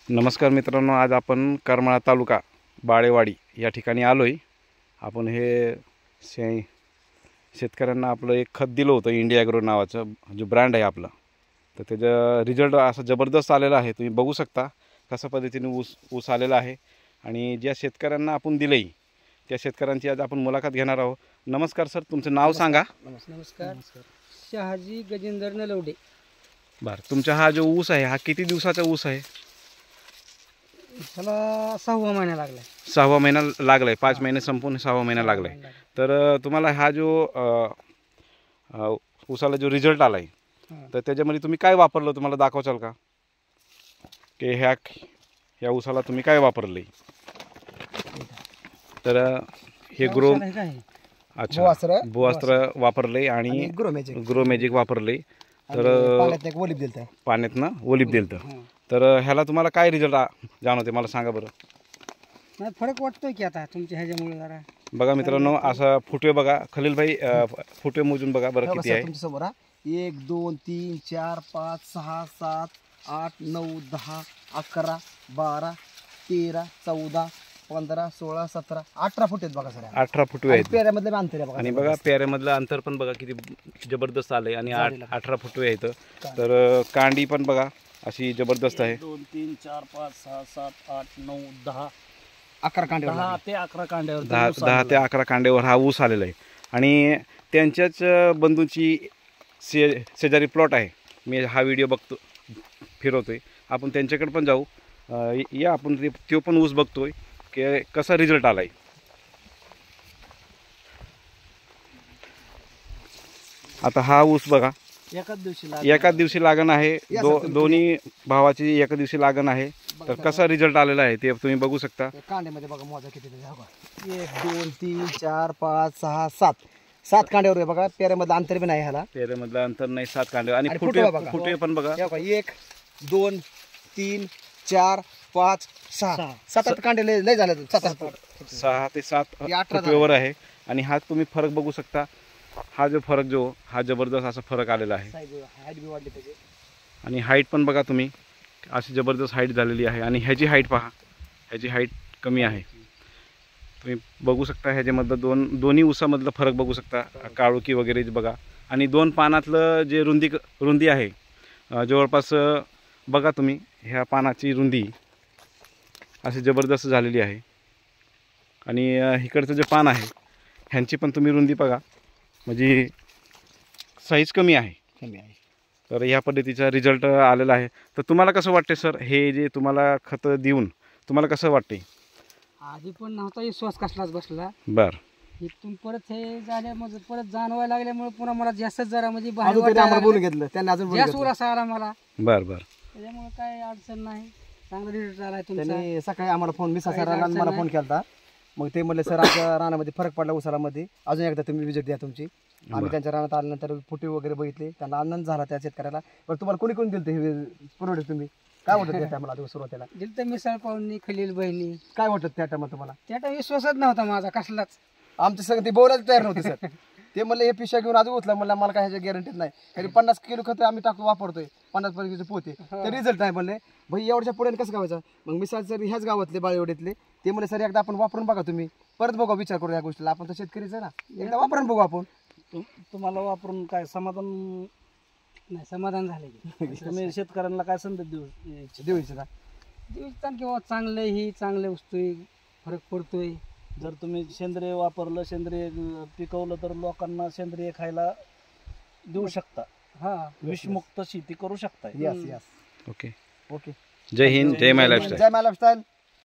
नमस्कार मित्रांनो, आज आपण करमाळा तालुका बाळेवाडी या ठिकाणी आलो आहे. आपण हे शेतकऱ्यांना आपलं एक खत दिलं होतं, इंडिया ॲग्रो नावाचं जो ब्रँड आहे आपला. तर त्याचा रिझल्ट असा जबरदस्त आलेला आहे. तुम्ही बघू शकता कशा पद्धतीने ऊस आलेला आहे. आणि ज्या शेतकऱ्यांना आपण दिलं आहे त्या शेतकऱ्यांची आज आपण मुलाखत घेणार आहोत. नमस्कार सर, तुमचं नाव सांगा. नमस्कार. शहाजी गजेंद्र नलवडे. बरं, तुमचा हा जो ऊस आहे हा किती दिवसाचा ऊस आहे? त्याला 6वा महिना लागलाय. 6वा महिना लागलाय. 5 महिने संपूर्ण 6वा महिना लागलाय. तर तुम्हाला हा जो ऊसाला जो रिझल्ट आलाय तर त्याच्यामध्ये तुम्ही काय वापरलं, तुम्हाला दाखवचाल का की ह्या ऊसाला तुम्ही काय वापरलंय? तर हे भूअस्त्र वापरलंय आणि ग्रो मॅजिक वापरलंय. तर पाण्यातनं ओलीप दिलं. तर ह्याला तुम्हाला काय रिझल्ट जाणवते मला सांगा बरं. नाही, फरक वाटतोय की आता तुमच्या ह्याच्यामुळे जरा. बघा मित्रांनो, असा फुटवे बघा. खलील भाई फुटवे मोजून बघा बरं किती आहे. तुमच्या समोर 1 2 3 4 5 6 7 8 9 10 11 12 13 14 15 16 17 18 फूट आहेत बघा सर. 18 फुटवे आहेत. पेऱ्यामधलं अंतर आहे बघा. आणि बघा पेऱ्यामधलं अंतर पण बघा किती जबरदस्त आलंय. आणि 18 फुटवे आहेत. तर कांडी पण बघा अशी जबरदस्त आहे. 2 3 4 5 6 7 8 9 10 11 कांड्यावर 10 ते 11 कांड्यावर 10 ते 11 कांड्यावर हा ऊस आलेला आहे. आणि त्यांच्याच बंधूंची शेजारी प्लॉट आहे. मी हा व्हिडिओ बघतो, फिरवतोय. आपण त्यांच्याकडे पण जाऊ या. आपण तो पण ऊस बघतोय की कसा रिझल्ट आलाय. आता हा ऊस बघा एकाच दिवशी लागण आहे. दोन्ही भावाची एका दिवशी लागण आहे. तर कसा रिझल्ट आलेला आहे ते तुम्ही बघू शकता. कांड्यामध्ये बघा मोजा किती 1 2 3 4 5 6 7 कांड्यावर आहे बघा. पेऱ्यामधलं अंतर बी नाही ह्याला. पेऱ्यामधलं अंतर नाही 7 कांड्यावर. आणि फुटवे पण बघा. 1 2 3 4 5 6 7 कांडे लय झाले. 6 ते 7 फुटवेवर आहे. आणि हा तुम्ही फरक बघू शकता. हा जो फरक हा जबरदस्त असा फरक आलेला आहे. हाईट बी वाढली त्याची. आणि हाईट पण बघा तुम्ही, अशी जबरदस्त हाईट झालेली आहे. आणि ह्याची हाईट पहा, ह्याची हाईट कमी आहे. तुम्ही बघू शकता ह्याच्यामधलं दोन्ही ऊसामधलं फरक बघू शकता. काळोखी वगैरे बघा. आणि 2 पानातलं जे रुंदी आहे जवळपास बघा तुम्ही, ह्या पानाची रुंदी अशी जबरदस्त झालेली आहे. आणि इकडचं जे पान आहे ह्यांची पण तुम्ही रुंदी बघा, म्हणजे साईज कमी आहे. तर ह्या पद्धतीचा रिझल्ट आलेला आहे. तर तुम्हाला कसं वाटते सर, हे जे तुम्हाला खतं देऊन तुम्हाला कसं वाटते? आधी पण नव्हता विश्वास कसलाच बसला. बरं, इथून परत हे झाल्यामुळे परत जाणवायला लागल्यामुळे पुन्हा मला जास्तच जरा म्हणजे बोलून घेतलं त्यांनी. अजून जास्त उरास आला मला. बरं. त्याच्यामुळे काय अडचण नाही, चांगला रिझल्ट आलाय तुमचा. त्यांनी सकाळी आम्हाला फोन मला फोन केला. मग ते म्हणले सर आमच्या रानामध्ये फरक पडला उसालामध्ये, अजून एकदा तुम्ही विजिट द्या तुमची. आम्ही त्यांच्या रानात आल्यानंतर फुटे वगैरे बघितले. त्यांना आनंद झाला त्या शेतकऱ्याला. पण तुम्हाला कोणी कोणी दिलं हे प्रोडक्ट? तुम्ही काय वाटत त्या टायमाला सुरुवातीला? दिलं तर मिसळ पाहुणी, खलील बहिणी. काय वाटत त्या टायमाला तुम्हाला? त्या टाइम विश्वासच नव्हता माझा कसलाच. आमच्या सगळं ते बोलायला तयार नव्हते सर. ते म्हणले हे पिशा घेऊन अजून उचला. म्हणलं मला काय ह्याच्या गॅरंटीत नाही. तरी 50 किलो खत आम्ही वापरतोय, 50 पर्यंत पोते. ते रिझल्ट नाही म्हणले. भाई एवढ्या पुढे कसं गावायचं? मग मिसाल सर ह्याच गावातले बाळेवाडीतले ते म्हणले सर एकदा आपण वापरून बघा, तुम्ही परत बघा, विचार करू या गोष्टीला. आपण तर शेतकरीच आहे ना, एकदा वापरून बघू आपण. तुम्हाला वापरून काय समाधान नाही? समाधान झाले. तुम्ही शेतकऱ्यांना काय संदेश देऊ इच्छिता? किंवा चांगलं ही चांगलं उचतोय, फरक पडतोय. जर तुम्ही सेंद्रिय वापरलं, सेंद्रिय पिकवलं तर लोकांना सेंद्रिय खायला देऊ शकता. विषमुक्त शेती करू शकता. यस. ओके. ओके. जय हिंद, जय माय लाईफस्टाईल. जय माय लाईफस्टाईल.